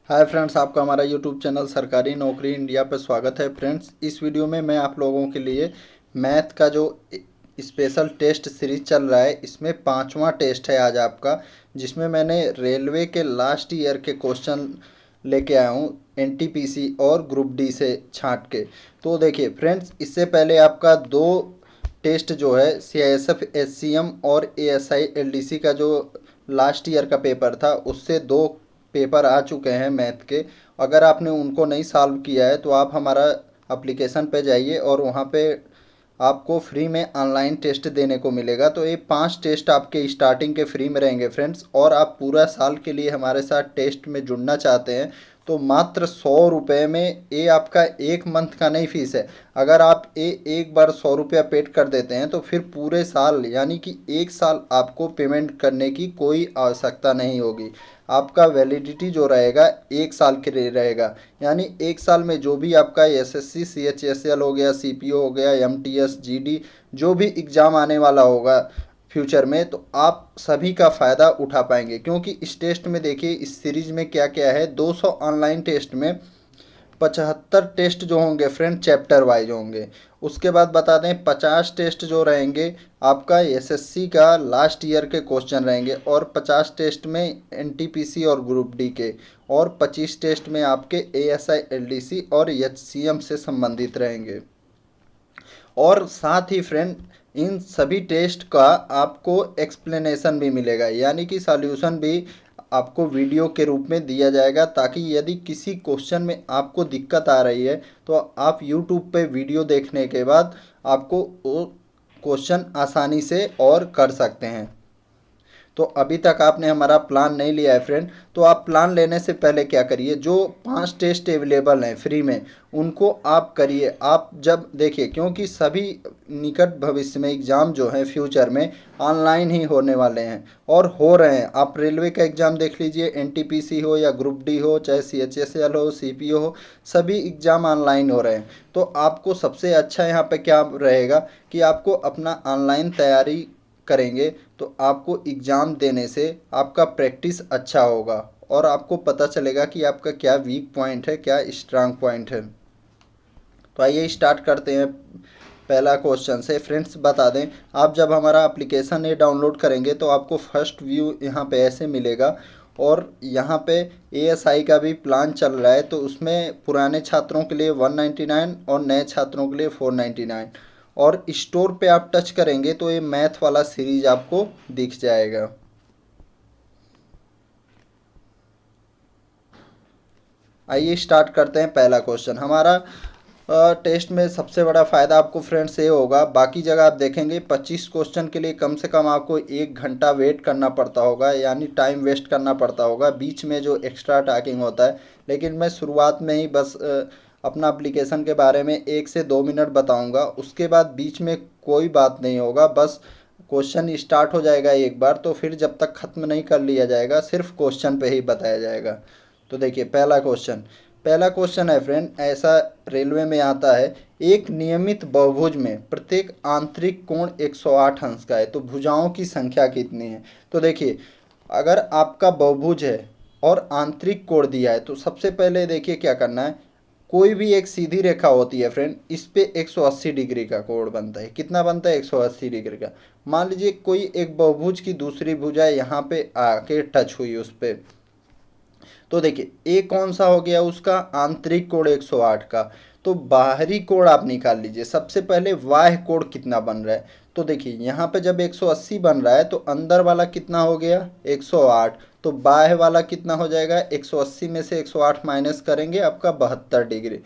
Hi friends, आपका हमारा YouTube channel सरकारी नौकरी इंडिया पे स्वागत है। फ्रेंड्स, इस वीडियो में मैं आप लोगों के लिए मैथ का जो स्पेशल टेस्ट सीरीज चल रहा है, इसमें पांचवा टेस्ट है आज आपका, जिसमें मैंने रेलवे के लास्ट ईयर के क्वेश्चन लेके आया हूँ, एनटीपीसी और ग्रुप डी से छांट के। तो देखिए फ्रेंड्स, इससे पहले आपका दो टेस्ट जो है सीआईएसएफ एससीएम और एएसआई एलडीसी का जो लास्ट ईयर का पेपर था, उससे दो पेपर आ चुके हैं मैथ के। अगर आपने उनको नहीं सॉल्व किया है तो आप हमारा एप्लीकेशन पे जाइए और वहाँ पे आपको फ्री में ऑनलाइन टेस्ट देने को मिलेगा। तो ये 5 टेस्ट आपके स्टार्टिंग के फ्री में रहेंगे फ्रेंड्स। और आप पूरा साल के लिए हमारे साथ टेस्ट में जुड़ना चाहते हैं तो मात्र 100 रुपये में ये आपका एक मंथ का नहीं फीस है। अगर आप ये एक बार 100 रुपया पेड कर देते हैं तो फिर पूरे साल यानी कि एक साल आपको पेमेंट करने की कोई आवश्यकता नहीं होगी। आपका वैलिडिटी जो रहेगा एक साल के लिए रहेगा। यानी एक साल में जो भी आपका एसएससी सीएचएसएल हो गया, सीपीओ हो गया, एमटीएस जीडी जो भी एग्ज़ाम आने वाला होगा फ्यूचर में, तो आप सभी का फ़ायदा उठा पाएंगे। क्योंकि इस टेस्ट में देखिए, इस सीरीज में क्या क्या है, 200 ऑनलाइन टेस्ट में 75 टेस्ट जो होंगे फ्रेंड चैप्टर वाइज होंगे। उसके बाद बता दें 50 टेस्ट जो रहेंगे आपका एसएससी का लास्ट ईयर के क्वेश्चन रहेंगे, और 50 टेस्ट में एनटीपीसी और ग्रुप डी के, और 25 टेस्ट में आपके एएसआई एलडीसी और एचसीएम से संबंधित रहेंगे। और साथ ही फ्रेंड, इन सभी टेस्ट का आपको एक्सप्लेनेशन भी मिलेगा, यानी कि सॉल्यूशन भी आपको वीडियो के रूप में दिया जाएगा, ताकि यदि किसी क्वेश्चन में आपको दिक्कत आ रही है तो आप यूट्यूब पे वीडियो देखने के बाद आपको वो क्वेश्चन आसानी से और कर सकते हैं। तो अभी तक आपने हमारा प्लान नहीं लिया है फ्रेंड, तो आप प्लान लेने से पहले क्या करिए, जो 5 टेस्ट अवेलेबल हैं फ्री में उनको आप करिए। आप जब देखिए, क्योंकि सभी निकट भविष्य में एग्ज़ाम जो है फ्यूचर में ऑनलाइन ही होने वाले हैं और हो रहे हैं। आप रेलवे का एग्ज़ाम देख लीजिए, एनटीपीसी हो या ग्रुप डी हो, चाहे सीएचएसएल हो, सीपीओ हो, सभी एग्ज़ाम ऑनलाइन हो रहे हैं। तो आपको सबसे अच्छा यहाँ पे क्या रहेगा कि आपको अपना ऑनलाइन तैयारी करेंगे तो आपको एग्ज़ाम देने से आपका प्रैक्टिस अच्छा होगा और आपको पता चलेगा कि आपका क्या वीक पॉइंट है, क्या स्ट्रांग पॉइंट है। तो आइए स्टार्ट करते हैं पहला क्वेश्चन से। फ्रेंड्स बता दें, आप जब हमारा एप्लीकेशन ये डाउनलोड करेंगे तो आपको फर्स्ट व्यू यहाँ पे ऐसे मिलेगा, और यहाँ पे एएसआई का भी प्लान चल रहा है, तो उसमें पुराने छात्रों के लिए 199 और नए छात्रों के लिए 499। और स्टोर पे आप टच करेंगे तो ये मैथ वाला सीरीज आपको दिख जाएगा। आइए स्टार्ट करते हैं पहला क्वेश्चन। हमारा टेस्ट में सबसे बड़ा फ़ायदा आपको फ्रेंड्स ये होगा, बाकी जगह आप देखेंगे 25 क्वेश्चन के लिए कम से कम आपको 1 घंटा वेट करना पड़ता होगा, यानी टाइम वेस्ट करना पड़ता होगा बीच में जो एक्स्ट्रा टैगिंग होता है। लेकिन मैं शुरुआत में ही बस अपना एप्लीकेशन के बारे में 1 से 2 मिनट बताऊंगा, उसके बाद बीच में कोई बात नहीं होगा। बस क्वेश्चन स्टार्ट हो जाएगा एक बार, तो फिर जब तक ख़त्म नहीं कर लिया जाएगा सिर्फ क्वेश्चन पे ही बताया जाएगा। तो देखिए पहला क्वेश्चन है फ्रेंड, ऐसा रेलवे में आता है, एक नियमित बहुभुज में प्रत्येक आंतरिक कोण 108 अंश का है, तो भुजाओं की संख्या कितनी है। तो देखिए, अगर आपका बहुभुज है और आंतरिक कोण दिया है तो सबसे पहले देखिए क्या करना है, कोई भी एक सीधी रेखा होती है फ्रेंड, इस पे 180 डिग्री का कोण बनता है। कितना बनता है? 180 डिग्री का। मान लीजिए कोई एक बहुभुज की दूसरी भुजा यहाँ पे आके टच हुई उस पर, तो देखिए ए कौन सा हो गया, उसका आंतरिक कोण 108 का। तो बाहरी कोण आप निकाल लीजिए। सबसे पहले बाह्य कोण कितना बन रहा है, तो देखिए यहाँ पे जब 180 बन रहा है तो अंदर वाला कितना हो गया 108, तो बाह्य वाला कितना हो जाएगा, 180 में से 108 माइनस करेंगे आपका 72 डिग्री।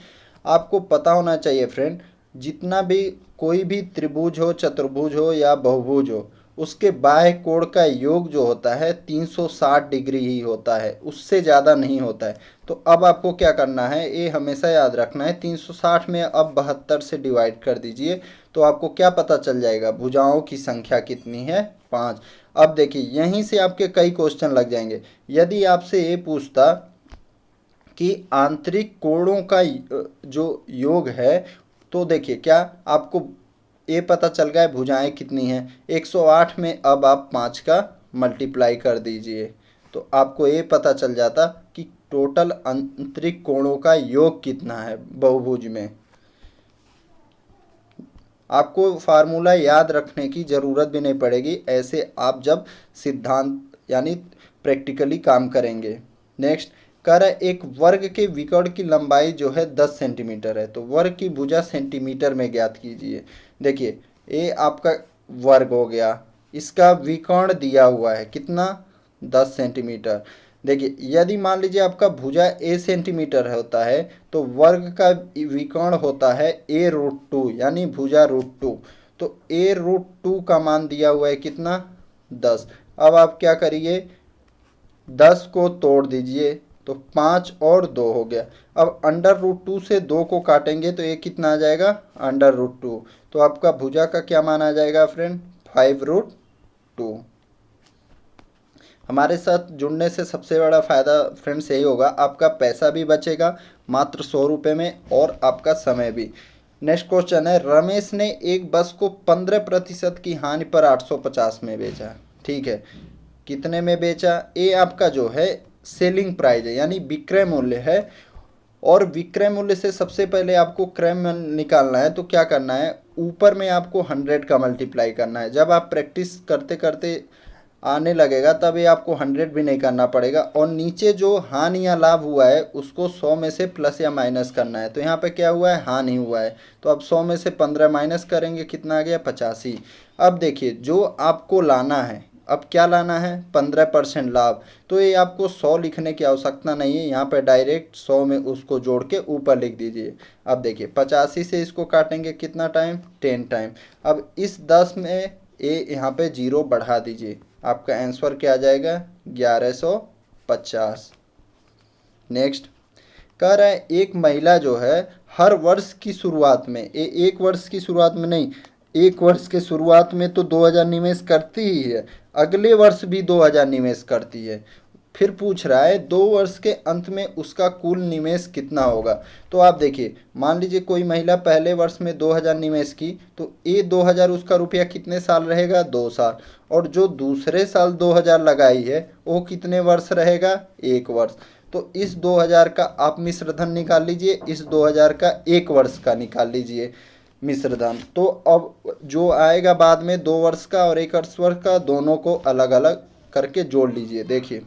आपको पता होना चाहिए फ्रेंड, जितना भी कोई भी त्रिभुज हो, चतुर्भुज हो या बहुभुज हो, उसके बाह्य कोण का योग जो होता है 360 डिग्री ही होता है, उससे ज़्यादा नहीं होता है। तो अब आपको क्या करना है, ये हमेशा याद रखना है, 360 में अब 72 से डिवाइड कर दीजिए, तो आपको क्या पता चल जाएगा, भुजाओं की संख्या कितनी है, 5। अब देखिए यहीं से आपके कई क्वेश्चन लग जाएंगे। यदि आपसे ये पूछता कि आंतरिक कोणों का जो योग है, तो देखिए क्या आपको ये पता चल गया है भुजाएं कितनी हैं। 108 में अब आप 5 का मल्टीप्लाई कर दीजिए, तो आपको ये पता चल जाता कि टोटल आंतरिक कोणों का योग कितना है बहुभुज में। आपको फार्मूला याद रखने की ज़रूरत भी नहीं पड़ेगी, ऐसे आप जब सिद्धांत यानी प्रैक्टिकली काम करेंगे। नेक्स्ट कह रहा है एक वर्ग के विकर्ण की लंबाई जो है 10 सेंटीमीटर है, तो वर्ग की भुजा सेंटीमीटर में ज्ञात कीजिए। देखिए ये आपका वर्ग हो गया, इसका विकर्ण दिया हुआ है कितना 10 सेंटीमीटर। देखिए यदि मान लीजिए आपका भुजा ए सेंटीमीटर होता है तो वर्ग का विकर्ण होता है a√2 यानी भुजा √2। तो a√2 का मान दिया हुआ है कितना 10। अब आप क्या करिए 10 को तोड़ दीजिए तो 5 और 2 हो गया। अब अंडर रूट 2 से 2 को काटेंगे तो ये कितना आ जाएगा अंडर√2। तो आपका भुजा का क्या मान आ जाएगा फ्रेंड 5√2। हमारे साथ जुड़ने से सबसे बड़ा फ़ायदा फ्रेंड्स यही होगा, आपका पैसा भी बचेगा मात्र 100 रुपये में और आपका समय भी। नेक्स्ट क्वेश्चन है रमेश ने एक बस को 15% की हानि पर 850 में बेचा। ठीक है, कितने में बेचा, ये आपका जो है सेलिंग प्राइस है यानी विक्रय मूल्य है। और विक्रय मूल्य से सबसे पहले आपको क्रय मूल्य निकालना है, तो क्या करना है ऊपर में आपको 100 का मल्टीप्लाई करना है। जब आप प्रैक्टिस करते करते आने लगेगा तब ये आपको 100 भी नहीं करना पड़ेगा, और नीचे जो हानि या लाभ हुआ है उसको 100 में से प्लस या माइनस करना है। तो यहाँ पे क्या हुआ है हानि हुआ है, तो अब 100 में से 15 माइनस करेंगे कितना आ गया 85। अब देखिए जो आपको लाना है, अब क्या लाना है 15% लाभ, तो ये आपको 100 लिखने की आवश्यकता नहीं है, यहाँ पे डायरेक्ट 100 में उसको जोड़ के ऊपर लिख दीजिए। अब देखिए 85 से इसको काटेंगे कितना टाइम 10 टाइम। अब इस 10 में ये यहाँ पे 0 बढ़ा दीजिए, आपका आंसर क्या आ जाएगा 1150। नेक्स्ट कह रहा है एक महिला जो है हर वर्ष की शुरुआत में, एक वर्ष की शुरुआत में नहीं, एक वर्ष के शुरुआत में तो 2000 निवेश करती ही है, अगले वर्ष भी 2000 निवेश करती है। फिर पूछ रहा है 2 वर्ष के अंत में उसका कुल निवेश कितना होगा। तो आप देखिए मान लीजिए कोई महिला पहले वर्ष में 2000 निवेश की, तो ये 2000 उसका रुपया कितने साल रहेगा 2 साल, और जो दूसरे साल 2000 लगाई है वो कितने वर्ष रहेगा 1 वर्ष। तो इस 2000 का आप मिश्र धन निकाल लीजिए, इस 2000 का 1 वर्ष का निकाल लीजिए मिश्र धन। तो अब जो आएगा बाद में 2 वर्ष का और 1 वर्ष का, दोनों को अलग अलग करके जोड़ लीजिए। देखिए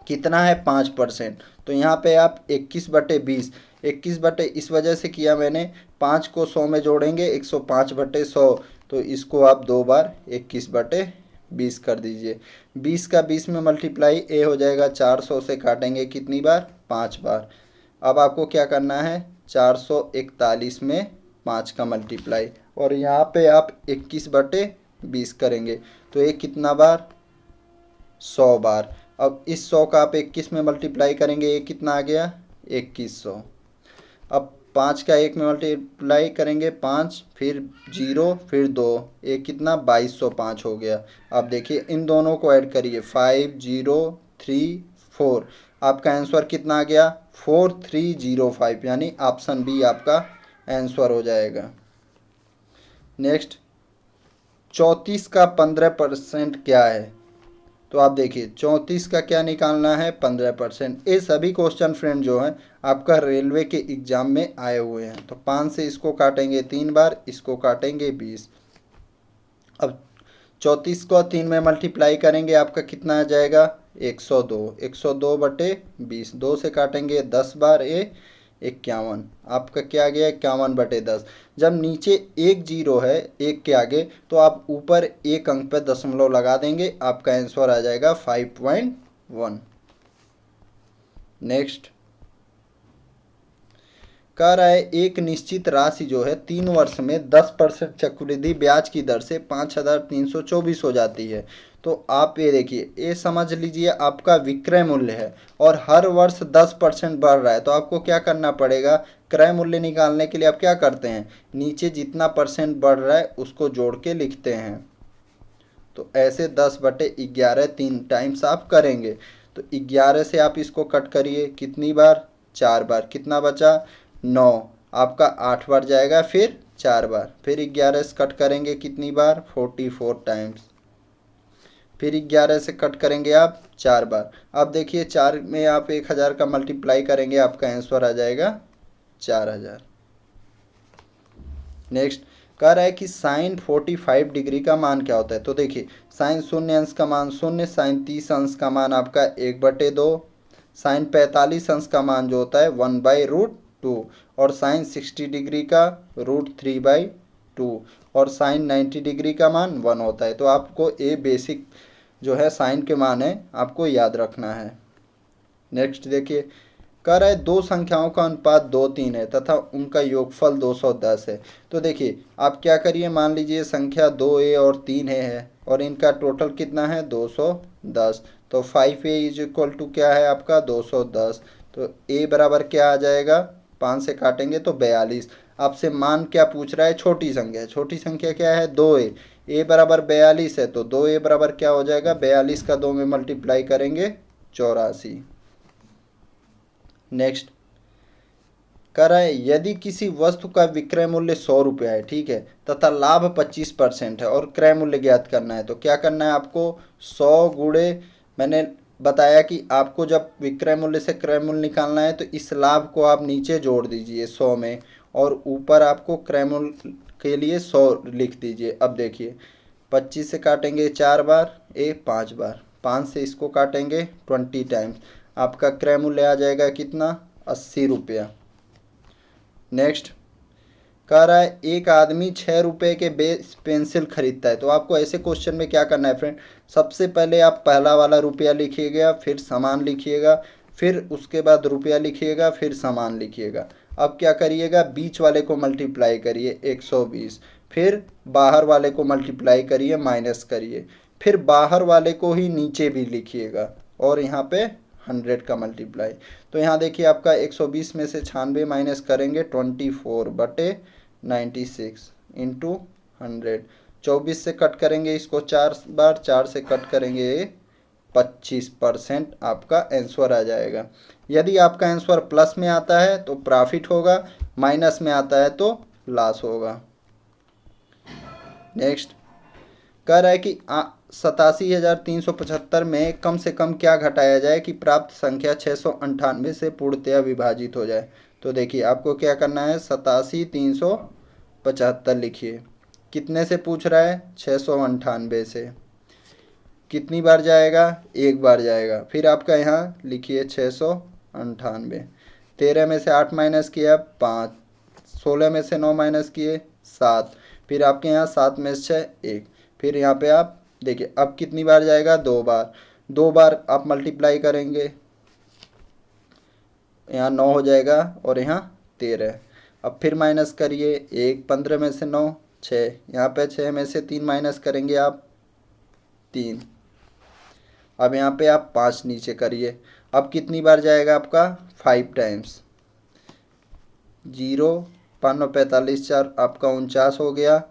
कितना है 5%, तो यहाँ पे आप 21/20, 21 इस वजह से किया मैंने 5 को 100 में जोड़ेंगे 105/100, तो इसको आप 2 बार 21/20 कर दीजिए। 20 का 20 में मल्टीप्लाई ए हो जाएगा, 400 से काटेंगे कितनी बार 5 बार। अब आपको क्या करना है 441 में 5 का मल्टीप्लाई, और यहाँ पे आप 21/20 करेंगे तो ये कितना बार 100 बार। अब इस 100 का आप 21 में मल्टीप्लाई करेंगे, ये कितना आ गया 2100। अब 5 का 1 में मल्टीप्लाई करेंगे 5, फिर 0, फिर 2, ये कितना 2205 हो गया। अब देखिए इन दोनों को ऐड करिए 5034, आपका आंसर कितना आ गया 4305, यानी ऑप्शन बी आपका आंसर हो जाएगा। नेक्स्ट 34 का 15% क्या है, तो आप देखिए 34 का क्या निकालना है 15%। ये सभी क्वेश्चन फ्रेंड जो हैं आपका रेलवे के एग्जाम में आए हुए हैं। तो 5 से इसको काटेंगे 3 बार, इसको काटेंगे 20। अब 34 को 3 में मल्टीप्लाई करेंगे, आपका कितना आ जाएगा 102, 102/20, 2 से काटेंगे 10 बार, ये 51, आपका क्या आ गया 51/10। जब नीचे एक जीरो है एक के आगे, तो आप ऊपर एक अंक पे दशमलव लगा देंगे, आपका आंसर आ जाएगा 5.1। नेक्स्ट कह रहा है एक निश्चित राशि जो है 3 वर्ष में 10% चक्रवृद्धि ब्याज की दर से 5324 हो जाती है। तो आप ये देखिए ये समझ लीजिए आपका विक्रय मूल्य है और हर वर्ष 10% बढ़ रहा है। तो आपको क्या करना पड़ेगा, क्रय मूल्य निकालने के लिए आप क्या करते हैं नीचे जितना परसेंट बढ़ रहा है उसको जोड़ के लिखते हैं। तो ऐसे 10/11 3 टाइम्स आप करेंगे। तो 11 से आप इसको कट करिए कितनी बार 4 बार, कितना बचा 9, आपका 8 बार जाएगा, फिर 4 बार, फिर 11 से कट करेंगे कितनी बार 44 टाइम्स, फिर 11 से कट करेंगे आप 4 बार। अब देखिए 4 में आप 1000 का मल्टीप्लाई करेंगे, आपका आंसर आ जाएगा 4000। नेक्स्ट कह रहा है कि साइन 45 डिग्री का मान क्या होता है। तो देखिए साइन 0 अंश का मान 0, साइन 30 अंश का मान आपका 1/2, साइन 45 अंश का मान जो होता है 1/√2, और साइन 60 डिग्री का √3/2, और साइन 90 डिग्री का मान 1 होता है। तो आपको ये बेसिक जो है साइन के मान है आपको याद रखना है। नेक्स्ट देखिए कह रहा है दो संख्याओं का अनुपात 2-3 है तथा उनका योगफल 210 है। तो देखिए आप क्या करिए, मान लीजिए संख्या 2a और 3a है और इनका टोटल कितना है 210। तो 5a इज इक्वल टू क्या है आपका 210। तो a बराबर क्या आ जाएगा, 5 से काटेंगे तो 42। आपसे मान क्या पूछ रहा है, छोटी संख्या। छोटी संख्या क्या है 2a, a बराबर 42 है तो 2a बराबर क्या हो जाएगा 42 का 2 में मल्टीप्लाई करेंगे 84। नेक्स्ट कह रहा है यदि किसी वस्तु का विक्रय मूल्य 100 रुपया है, ठीक है, तथा लाभ 25% है और क्रय मूल्य ज्ञात करना है, तो क्या करना है आपको 100 गुणे, मैंने बताया कि आपको जब विक्रय मूल्य से क्रय मूल्य निकालना है तो इस लाभ को आप नीचे जोड़ दीजिए 100 में, और ऊपर आपको क्रय मूल्य के लिए 100 लिख दीजिए। अब देखिए 25 से काटेंगे 4 बार, 5 बार, 5 से इसको काटेंगे 20 टाइम्स, आपका क्रय मूल्य आ जाएगा कितना 80 रुपया। नेक्स्ट कह रहा है एक आदमी 6 रुपये के बेस पेंसिल खरीदता है। तो आपको ऐसे क्वेश्चन में क्या करना है फ्रेंड, सबसे पहले आप पहला वाला रुपया लिखिएगा, फिर सामान लिखिएगा, फिर उसके बाद रुपया लिखिएगा, फिर सामान लिखिएगा। अब क्या करिएगा, बीच वाले को मल्टीप्लाई करिए 120, फिर बाहर वाले को मल्टीप्लाई करिए माइनस करिए, फिर बाहर वाले को ही नीचे भी लिखिएगा, और यहाँ पे 100 का मल्टीप्लाई। तो यहाँ देखिए आपका 120 में से 96 माइनस करेंगे 24/96 इंटू 100। 24 से कट करेंगे इसको 4 बार, 4 से कट करेंगे 25%, आपका आंसर आ जाएगा। यदि आपका आंसर प्लस में आता है तो प्रॉफिट होगा, माइनस में आता है तो लॉस होगा। नेक्स्ट कह रहा है कि 87,375 में कम से कम क्या घटाया जाए कि प्राप्त संख्या 698 से पूर्णतया विभाजित हो जाए। तो देखिए आपको क्या करना है, 87,375 लिखिए, कितने से पूछ रहा है 698 से, कितनी बार जाएगा, एक बार जाएगा। फिर आपका यहाँ लिखिए 698, 13 में से 8 माइनस किया 5, 16 में से 9 माइनस किए 7, फिर आपके यहाँ 7 में से 6 1, फिर यहाँ पे आप देखिए अब कितनी बार जाएगा, 2 बार। 2 बार आप मल्टीप्लाई करेंगे, यहाँ 9 हो जाएगा और यहाँ 13। अब फिर माइनस करिए 1, 15 में से 9 6, यहाँ पे 6 में से 3 माइनस करेंगे आप 3। अब यहाँ पे आप 5 नीचे करिए, अब कितनी बार जाएगा आपका 5 टाइम्स। 0 5 9 45, 4 आपका 49 हो गया।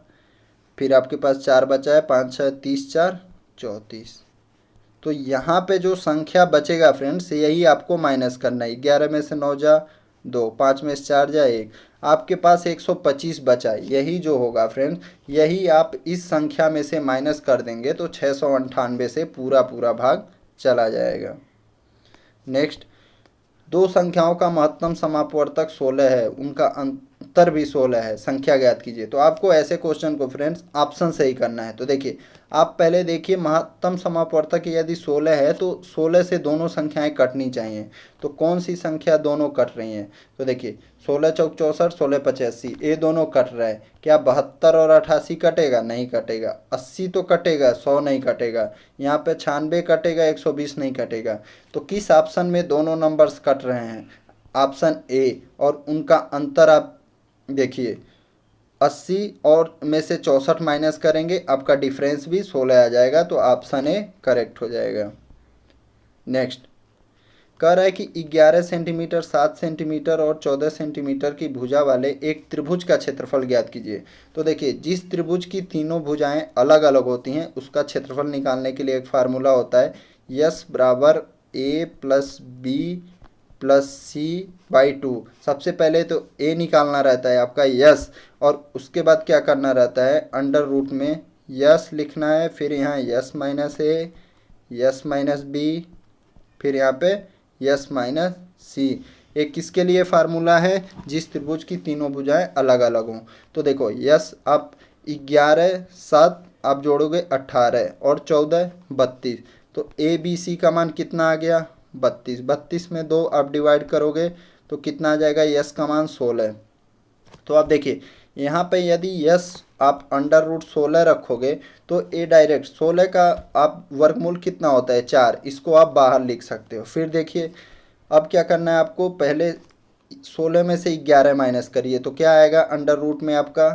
फिर आपके पास 4 बचा है, 5 6 30, 4 34। तो यहाँ पे जो संख्या बचेगा फ्रेंड्स यही आपको माइनस करना है। 11 में से 9 जा 2, 5 में से 4 जा 1, आपके पास 125 बचा है। यही जो होगा फ्रेंड्स, यही आप इस संख्या में से माइनस कर देंगे तो 698 से पूरा पूरा भाग चला जाएगा। नेक्स्ट दो संख्याओं का महत्तम समापवर्तक 16 है, उनका अंतर भी 16 है, संख्या ज्ञात कीजिए। तो आपको ऐसे क्वेश्चन को फ्रेंड्स ऑप्शन से ही करना है। तो देखिए आप पहले देखिए महत्तम समापवर्तक यदि 16 है तो 16 से दोनों संख्याएं कटनी चाहिए। तो कौन सी संख्या दोनों कट रही हैं, तो देखिए 16 चौक 64, 16 85, ये दोनों कट रहा है। क्या 72 और 88 कटेगा, नहीं कटेगा। 80 तो कटेगा, 100 नहीं कटेगा। यहाँ पे 96 कटेगा, 120 नहीं कटेगा। तो किस ऑप्शन में दोनों नंबर्स कट रहे हैं, ऑप्शन ए। और उनका अंतर आप देखिए 80 और में से 64 माइनस करेंगे, आपका डिफरेंस भी 16 आ जाएगा। तो ऑप्शन ए करेक्ट हो जाएगा। नेक्स्ट कह रहा है कि 11 सेंटीमीटर, 7 सेंटीमीटर और 14 सेंटीमीटर की भुजा वाले एक त्रिभुज का क्षेत्रफल ज्ञात कीजिए। तो देखिए जिस त्रिभुज की तीनों भुजाएं अलग अलग होती हैं उसका क्षेत्रफल निकालने के लिए एक फार्मूला होता है, यस बराबर A plus B plus C by 2। सबसे पहले तो ए निकालना रहता है आपका यस, और उसके बाद क्या करना रहता है, अंडर रूट में यस लिखना है, फिर यहाँ यस माइनस ए, यस माइनस बी, फिर यहाँ पे यस माइनस सी। एक किसके लिए फार्मूला है? जिस त्रिभुज की तीनों भुजाएं अलग अलग हों। तो देखो यस आप 11 7 आप जोड़ोगे 18 और 14 32, तो ए बी सी का मान कितना आ गया? 32। 32 में 2 आप डिवाइड करोगे तो कितना आ जाएगा? यस का मान 16। तो आप देखिए यहाँ पे यदि यस आप अंडर रूट 16 रखोगे तो ए डायरेक्ट 16 का आप वर्गमूल कितना होता है? 4, इसको आप बाहर लिख सकते हो। फिर देखिए अब क्या करना है आपको, पहले 16 में से 11 माइनस करिए तो क्या आएगा? अंडर रूट में आपका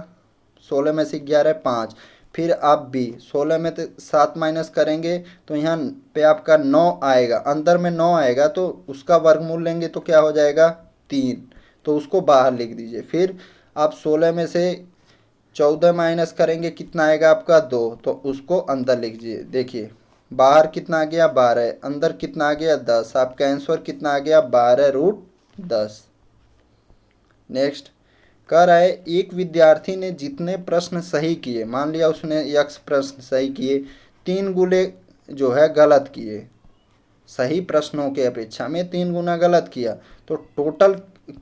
16 में से 11 5, फिर आप बी 16 में से 7 माइनस करेंगे तो यहाँ पे आपका 9 आएगा, अंदर में 9 आएगा तो उसका वर्गमूल लेंगे तो क्या हो जाएगा? 3, तो उसको बाहर लिख दीजिए। फिर आप 16 में से 14 माइनस करेंगे, कितना आएगा आपका? 2, तो उसको अंदर लिख दीजिए। देखिए बाहर कितना आ गया? 12, अंदर कितना आ गया? 10। आपका आंसर कितना आ गया? 12√10। नेक्स्ट कह रहा है एक विद्यार्थी ने जितने प्रश्न सही किए, मान लिया उसने x प्रश्न सही किए, 3 गुने जो है गलत किए, सही प्रश्नों के अपेक्षा में 3 गुना गलत किया, तो टोटल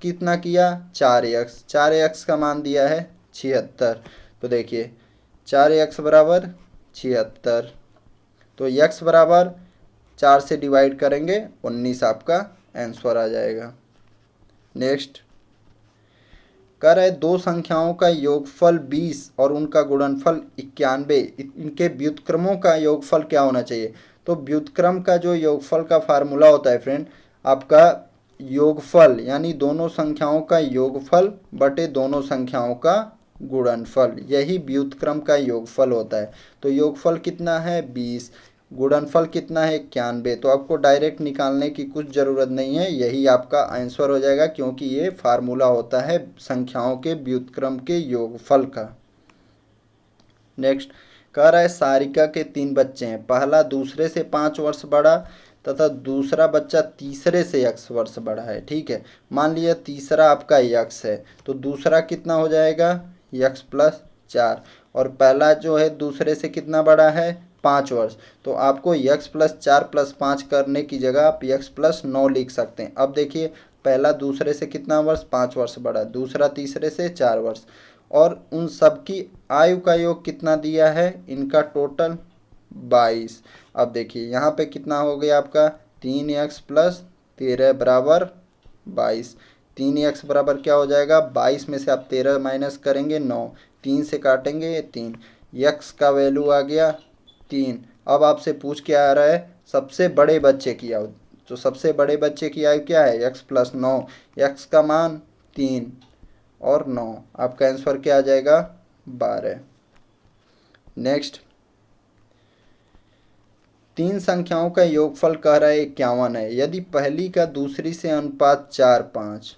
कितना किया? 4x। 4x का मान दिया है 76। तो देखिए 4x बराबर 76, तो x बराबर 4 से डिवाइड करेंगे 19 आपका आंसर आ जाएगा। नेक्स्ट कह रहे दो संख्याओं का योगफल 20 और उनका गुणनफल 91, इनके व्युत्क्रमों का योगफल क्या होना चाहिए? तो व्युत्क्रम का जो योगफल का फार्मूला होता है फ्रेंड, आपका योगफल यानी दोनों संख्याओं का योगफल बटे दोनों संख्याओं का गुणनफल, यही व्युत्क्रम का योगफल होता है। तो योगफल कितना है? 20, गुणनफल कितना है? 91। तो आपको डायरेक्ट निकालने की कुछ ज़रूरत नहीं है, यही आपका आंसर हो जाएगा, क्योंकि ये फार्मूला होता है संख्याओं के व्युत्क्रम के योगफल का। नेक्स्ट कह रहा है सारिका के 3 बच्चे हैं, पहला दूसरे से 5 वर्ष बड़ा तथा दूसरा बच्चा तीसरे से x वर्ष बड़ा है। ठीक है, मान लिया तीसरा आपका x है तो दूसरा कितना हो जाएगा? x प्लस 4, और पहला जो है दूसरे से कितना बड़ा है? 5 वर्ष। तो आपको x प्लस 4 प्लस 5 करने की जगह आप x प्लस 9 लिख सकते हैं। अब देखिए पहला दूसरे से कितना वर्ष? 5 वर्ष बड़ा, दूसरा तीसरे से 4 वर्ष, और उन सब की आयु का योग कितना दिया है? इनका टोटल 22। अब देखिए यहाँ पे कितना हो गया आपका? 3x प्लस 13 बराबर 22। 3x बराबर क्या हो जाएगा? 22 में से आप 13 माइनस करेंगे 9, 3 से काटेंगे 3, x का वैल्यू आ गया 3। अब आपसे पूछ के आ रहा है सबसे बड़े बच्चे की आयु, तो सबसे बड़े बच्चे की आयु क्या है? x प्लस 9, x का मान 3 और 9, आपका आंसर क्या आ जाएगा? 12। नेक्स्ट 3 संख्याओं का योगफल कह रहा है 51 है, यदि पहली का दूसरी से अनुपात 4:5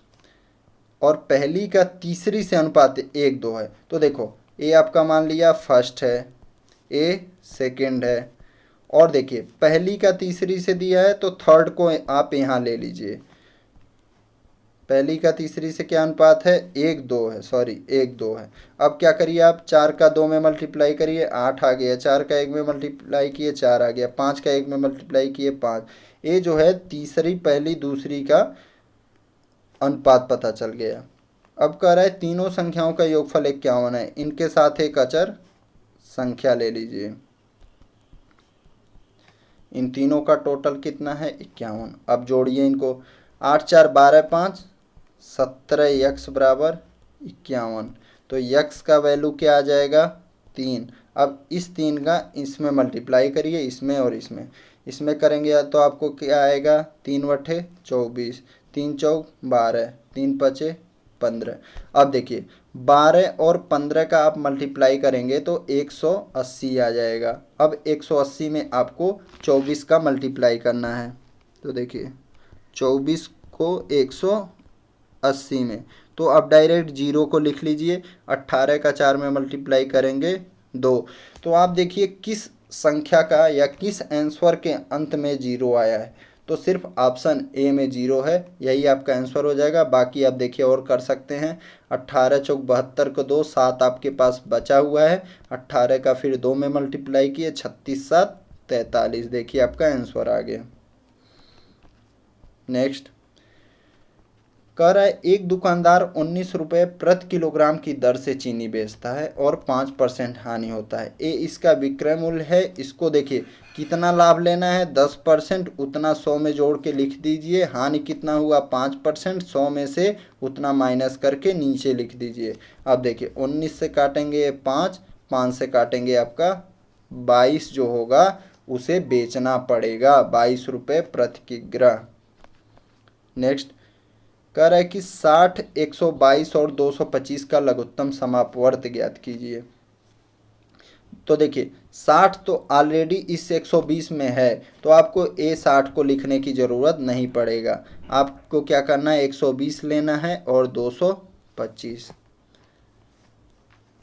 और पहली का तीसरी से अनुपात 1:2 है, तो देखो ए आपका मान लिया फर्स्ट है, ए सेकंड है, और देखिए पहली का तीसरी से दिया है तो थर्ड को आप यहाँ ले लीजिए। पहली का तीसरी से क्या अनुपात है? 1:2 है, सॉरी 1:2 है। अब क्या करिए आप 4 का 2 में मल्टीप्लाई करिए 8 आ गया, 4 का 1 में मल्टीप्लाई किए 4 आ गया, 5 का 1 में मल्टीप्लाई किए 5। ये जो है तीसरी पहली दूसरी का अनुपात पता चल गया। अब कह रहा है तीनों संख्याओं का योगफल 51 है, इनके साथ एक अचर संख्या ले लीजिए। इन तीनों का टोटल कितना है? 51। अब जोड़िए इनको, 8 4 12 5 17x बराबर 51, तो x का वैल्यू क्या आ जाएगा? 3। अब इस 3 का इसमें मल्टीप्लाई करिए, इसमें और इसमें करेंगे तो आपको क्या आएगा? 3/24, 3 चौक 12, 3 पचे 15। अब देखिए 12 और 15 का आप मल्टीप्लाई करेंगे तो 180 आ जाएगा। अब 180 में आपको 24 का मल्टीप्लाई करना है, तो देखिए 24 को 180 में, तो अब डायरेक्ट 0 को लिख लीजिए, 18 का 4 में मल्टीप्लाई करेंगे 2। तो आप देखिए किस संख्या का या किस आंसर के अंत में 0 आया है। तो सिर्फ ऑप्शन ए में 0 है, यही आपका आंसर हो जाएगा। बाकी आप देखिए और कर सकते हैं। 18 चौक 72 को 2, 7 आपके पास बचा हुआ है, 18 का फिर 2 में मल्टीप्लाई किए, 36 7 43। देखिए आपका आंसर आ गया। नेक्स्ट कह रहा है एक दुकानदार 19 रुपये प्रति किलोग्राम की दर से चीनी बेचता है और 5% हानि होता है। ए इसका विक्रय मूल्य है। इसको देखिए कितना लाभ लेना है, 10%, उतना 100 में जोड़ के लिख दीजिए। हानि कितना हुआ, 5%, 100 में से उतना माइनस करके नीचे लिख दीजिए। अब देखिए 19 से काटेंगे 5, 5 से काटेंगे आपका 22 जो होगा उसे बेचना पड़ेगा, 22 रुपये प्रति किग्रा। नेक्स्ट कह रहा है कि 60, 122 और 225 का लघुत्तम समापवर्त ज्ञात कीजिए। तो देखिए 60 तो ऑलरेडी इस 120 में है, तो आपको ए 60 को लिखने की ज़रूरत नहीं पड़ेगा। आपको क्या करना है, 120 लेना है और 225,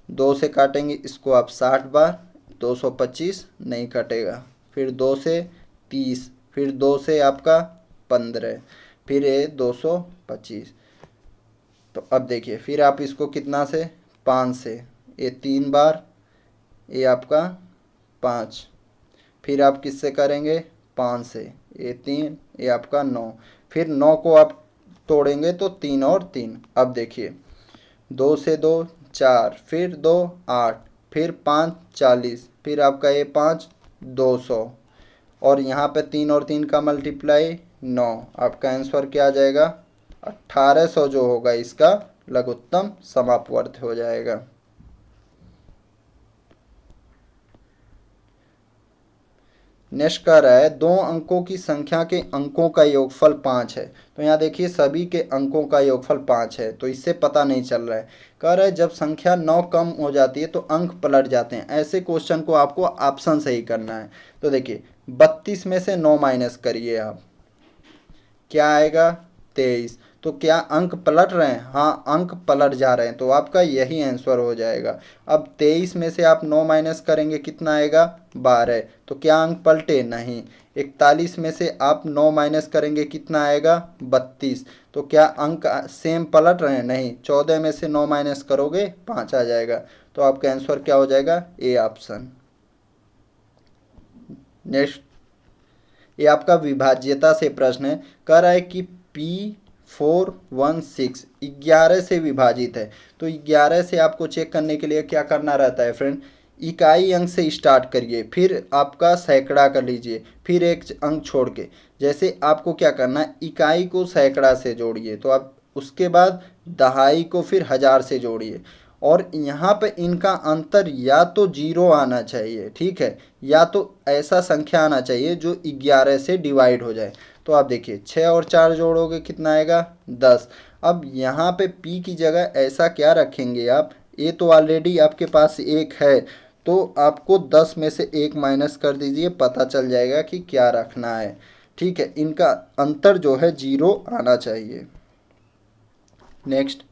2 से काटेंगे इसको आप 60 बार, 225 नहीं कटेगा। फिर 2 से 30, फिर 2 से आपका 15, फिर ये 225। तो अब देखिए फिर आप इसको कितना से, 5 से, ये 3 बार, ये आपका 5, फिर आप किससे करेंगे, 5 से, ये 3, ये आपका 9, फिर 9 को आप तोड़ेंगे तो 3 और 3। अब देखिए 2 से 2 4, फिर 2 8, फिर 5 40, फिर आपका ये 5 200, और यहाँ पे 3 और 3 का मल्टीप्लाई 9। आपका आंसर क्या आ जाएगा, 1800 जो होगा इसका लघुत्तम समापवर्त हो जाएगा। नेक्स्ट कह रहा है 2 अंकों की संख्या के अंकों का योगफल 5 है। तो यहाँ देखिए सभी के अंकों का योगफल 5 है, तो इससे पता नहीं चल रहा है। कह रहा है जब संख्या 9 कम हो जाती है तो अंक पलट जाते हैं। ऐसे क्वेश्चन को आपको ऑप्शन से ही करना है। तो देखिए 32 में से 9 माइनस करिए आप, क्या आएगा, 23। तो क्या अंक पलट रहे हैं, हाँ अंक पलट जा रहे हैं, तो आपका यही आंसर हो जाएगा। अब 23 में से आप 9 माइनस करेंगे कितना आएगा, 12। तो क्या अंक पलटे, नहीं। 41 में से आप 9 माइनस करेंगे कितना आएगा, 32। तो क्या अंक सेम पलट रहे हैं, नहीं। 14 में से 9 माइनस करोगे 5 आ जाएगा। तो आपका आंसर क्या हो जाएगा, ए ऑप्शन। नेक्स्ट ये आपका विभाज्यता से प्रश्न है। कह रहा है कि P416 11 से विभाजित है। तो 11 से आपको चेक करने के लिए क्या करना रहता है फ्रेंड, इकाई अंक से स्टार्ट करिए, फिर आपका सैकड़ा कर लीजिए, फिर एक अंक छोड़ के। जैसे आपको क्या करना है, इकाई को सैकड़ा से जोड़िए, तो आप उसके बाद दहाई को फिर हजार से जोड़िए, और यहाँ पे इनका अंतर या तो 0 आना चाहिए, ठीक है, या तो ऐसा संख्या आना चाहिए जो 11 से डिवाइड हो जाए। तो आप देखिए 6 और 4 जोड़ोगे कितना आएगा, 10। अब यहाँ पे p की जगह ऐसा क्या रखेंगे आप, ये तो ऑलरेडी आपके पास 1 है, तो आपको 10 में से 1 माइनस कर दीजिए, पता चल जाएगा कि क्या रखना है, ठीक है। इनका अंतर जो है 0 आना चाहिए। नेक्स्ट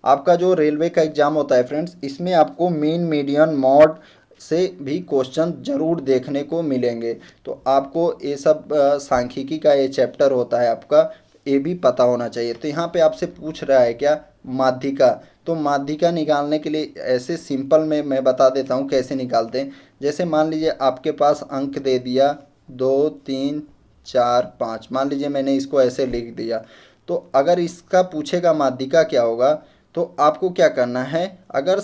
आपका जो रेलवे का एग्ज़ाम होता है फ्रेंड्स, इसमें आपको मीन मीडियन मॉड से भी क्वेश्चन जरूर देखने को मिलेंगे। तो आपको ये सब सांख्यिकी का ये चैप्टर होता है आपका, ये भी पता होना चाहिए। तो यहाँ पे आपसे पूछ रहा है क्या, माध्यिका। तो माध्यिका निकालने के लिए ऐसे सिंपल में मैं बता देता हूँ कैसे निकालते हैं। जैसे मान लीजिए आपके पास अंक दे दिया 2 3 4 5, मान लीजिए मैंने इसको ऐसे लिख दिया। तो अगर इसका पूछेगा माध्यिका क्या होगा, तो आपको क्या करना है, अगर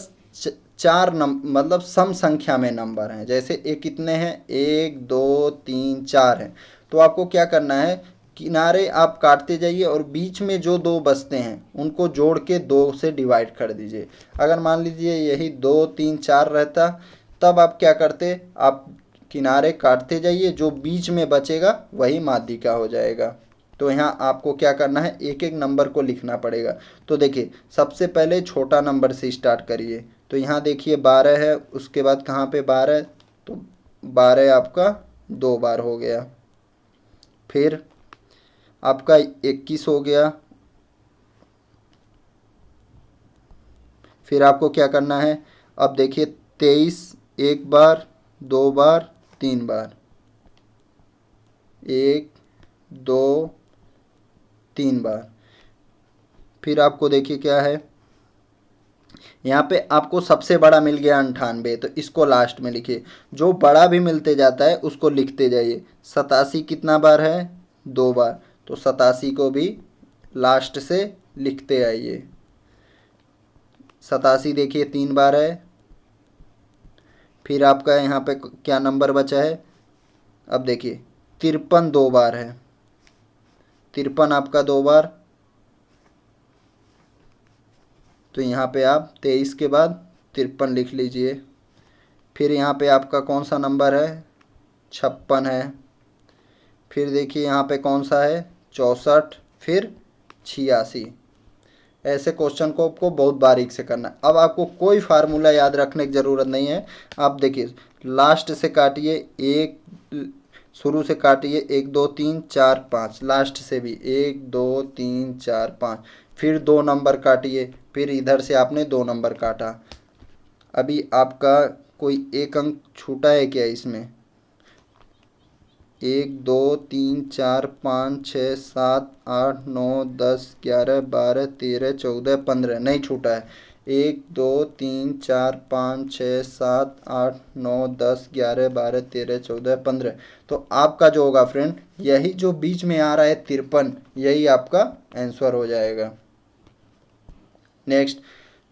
चार मतलब सम संख्या में नंबर हैं, जैसे ये कितने हैं, 1 2 3 4 हैं, तो आपको क्या करना है, किनारे आप काटते जाइए और बीच में जो 2 बचते हैं उनको जोड़ के 2 से डिवाइड कर दीजिए। अगर मान लीजिए यही 2 3 4 रहता, तब आप क्या करते, आप किनारे काटते जाइए, जो बीच में बचेगा वही माध्यिका हो जाएगा। तो यहाँ आपको क्या करना है, एक एक नंबर को लिखना पड़ेगा। तो देखिए सबसे पहले छोटा नंबर से स्टार्ट करिए। तो यहाँ देखिए 12 है, उसके बाद कहाँ पे 12, तो 12 आपका 2 बार हो गया। फिर आपका 21 हो गया। फिर आपको क्या करना है, अब देखिए 23 1 बार 2 बार 3 बार, 1 2 3 बार। फिर आपको देखिए क्या है, यहाँ पे आपको सबसे बड़ा मिल गया 98, तो इसको लास्ट में लिखिए। जो बड़ा भी मिलते जाता है उसको लिखते जाइए। 87 कितना बार है, 2 बार, तो 87 को भी लास्ट से लिखते आइए। 87 देखिए 3 बार है। फिर आपका यहाँ पे क्या नंबर बचा है, अब देखिए 53 2 बार है। 53 आपका 2 बार, तो यहाँ पे आप 23 के बाद 53 लिख लीजिए। फिर यहाँ पे आपका कौन सा नंबर है, 56 है। फिर देखिए यहाँ पे कौन सा है, 64, फिर 86। ऐसे क्वेश्चन को आपको बहुत बारीक से करना है। अब आपको कोई फार्मूला याद रखने की ज़रूरत नहीं है। आप देखिए लास्ट से काटिए, एक शुरू से काटिए, 1 2 3 4 5, लास्ट से भी 1 2 3 4 5, फिर 2 नंबर काटिए, फिर इधर से आपने 2 नंबर काटा। अभी आपका कोई एक अंक छूटा है क्या इसमें, 1 2 3 4 5 6 7 8 9 10 11 12 13 14 15 नहीं छूटा है। 1 2 3 4 5 6 7 8 9 10 11 12 13 14 15, तो आपका जो होगा फ्रेंड, यही जो बीच में आ रहा है 53, यही आपका आंसर हो जाएगा। नेक्स्ट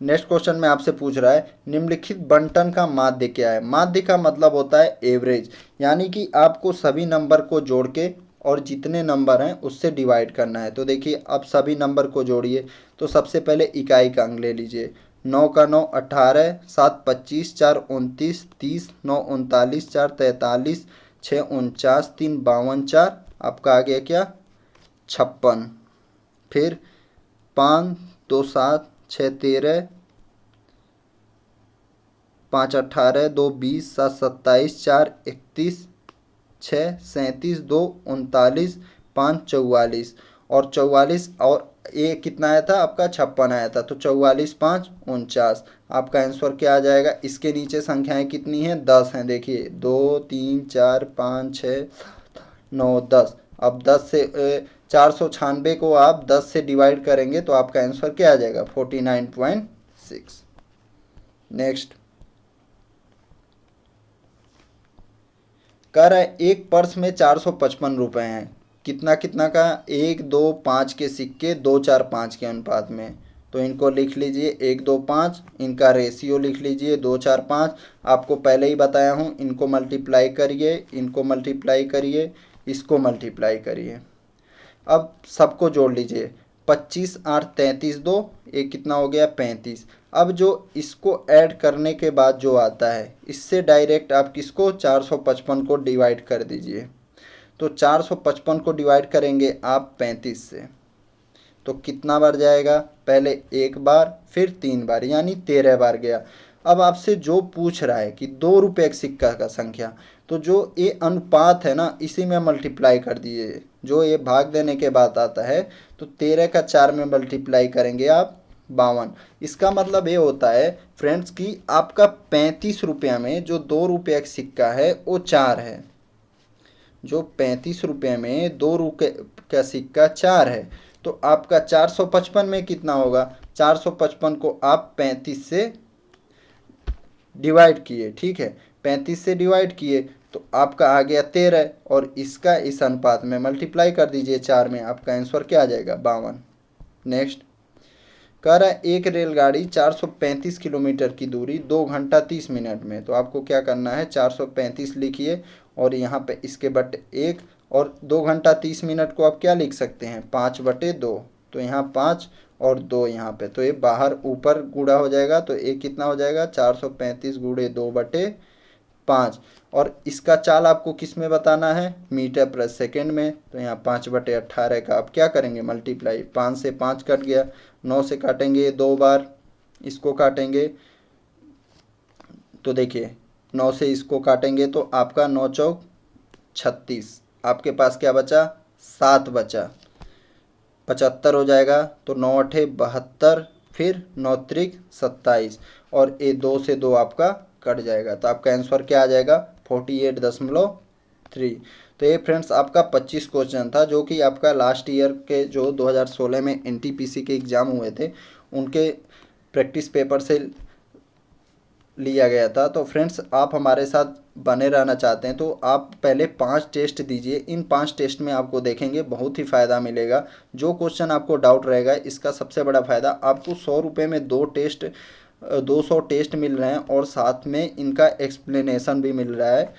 क्वेश्चन में आपसे पूछ रहा है निम्नलिखित बंटन का माध्य क्या है। माध्य का मतलब होता है एवरेज, यानी कि आपको सभी नंबर को जोड़ के और जितने नंबर हैं उससे डिवाइड करना है। तो देखिए अब सभी नंबर को जोड़िए। तो सबसे पहले इकाई का अंक ले लीजिए, 9 का 9 18, 7 25, 4 29, 30, 9 39, 4 43, 6 49, 3 52, 4 आपका आ गया क्या, 56। फिर 5 2 7 6 13, 5 18, 2 20, 7 27, 4 31, 6 37, 2 39, 5 44, और 44, और ये कितना आया था आपका, 56 आया था, तो 44 5 49, आपका आंसर क्या आ जाएगा। इसके नीचे संख्याएं कितनी हैं, 10 हैं। देखिए 2 3 4 5 6 9 10। अब 10 से 496 को आप 10 से डिवाइड करेंगे तो आपका आंसर क्या आ जाएगा, 49.6। नेक्स्ट कह रहा है एक पर्स में 455 रुपए हैं, कितना कितना का, 1 2 5 के सिक्के 2 4 5 के अनुपात में। तो इनको लिख लीजिए 1 2 5, इनका रेशियो लिख लीजिए 2 4 5। आपको पहले ही बताया हूँ, इनको मल्टीप्लाई करिए, इनको मल्टीप्लाई करिए, इसको मल्टीप्लाई करिए। अब सबको जोड़ लीजिए, 25 8 33 2, ये कितना हो गया, 35। अब जो इसको ऐड करने के बाद जो आता है, इससे डायरेक्ट आप किसको, 455 को डिवाइड कर दीजिए। तो 455 को डिवाइड करेंगे आप 35 से, तो कितना बार जाएगा, पहले 1 बार, फिर 3 बार, यानी 13 बार गया। अब आपसे जो पूछ रहा है कि 2 रुपये एक सिक्का का संख्या, तो जो ये अनुपात है ना, इसी में मल्टीप्लाई कर दीजिए। जो ये भाग देने के बाद आता है, तो 13 का 4 में मल्टीप्लाई करेंगे आप 52। इसका मतलब ये होता है फ्रेंड्स कि आपका 35 रुपये में जो 2 रुपये एक सिक्का है वो 4 है। जो 35 रुपये में 2 रुपये का सिक्का 4 है, तो आपका 455 में कितना होगा, 455 को आप 35 से डिवाइड किए, ठीक है, 35 से डिवाइड किए तो आपका आ गया 13, और इसका इस अनुपात में मल्टीप्लाई कर दीजिए 4 में, आपका आंसर क्या आ जाएगा, 52। नेक्स्ट कह रहा है एक रेलगाड़ी 435 किलोमीटर की दूरी 2 घंटा 30 मिनट में, तो आपको क्या करना है, 435 लिखिए और यहाँ पे इसके बटे 1, और 2 घंटा 30 मिनट को आप क्या लिख सकते हैं, 5/2, तो यहाँ 5 और 2 यहाँ पे, तो ये बाहर ऊपर गुणा हो जाएगा, तो ये कितना हो जाएगा, 435 गुणे 2/5। और इसका चाल आपको किस में बताना है, मीटर प्रति सेकेंड में, तो यहाँ 5/18 का आप क्या करेंगे, मल्टीप्लाई, 5 से 5 कट गया, 9 से काटेंगे 2 बार, इसको काटेंगे, तो देखिए 9 से इसको काटेंगे तो आपका 9 चौक 36, आपके पास क्या बचा, 7 बचा, 75 हो जाएगा, तो 9 अठे 72, फिर 9 त्रिक 27, और ये 2 से 2 आपका कट जाएगा, तो आपका आंसर क्या आ जाएगा, 48.3। तो ये फ्रेंड्स आपका 25 क्वेश्चन था, जो कि आपका लास्ट ईयर के जो 2016 में एनटीपीसी के एग्ज़ाम हुए थे उनके प्रैक्टिस पेपर से लिया गया था। तो फ्रेंड्स आप हमारे साथ बने रहना चाहते हैं तो आप पहले 5 टेस्ट दीजिए। इन 5 टेस्ट में आपको देखेंगे बहुत ही फ़ायदा मिलेगा। जो क्वेश्चन आपको डाउट रहेगा, इसका सबसे बड़ा फ़ायदा आपको 100 रुपये में 200 टेस्ट मिल रहे हैं और साथ में इनका एक्सप्लेनेशन भी मिल रहा है।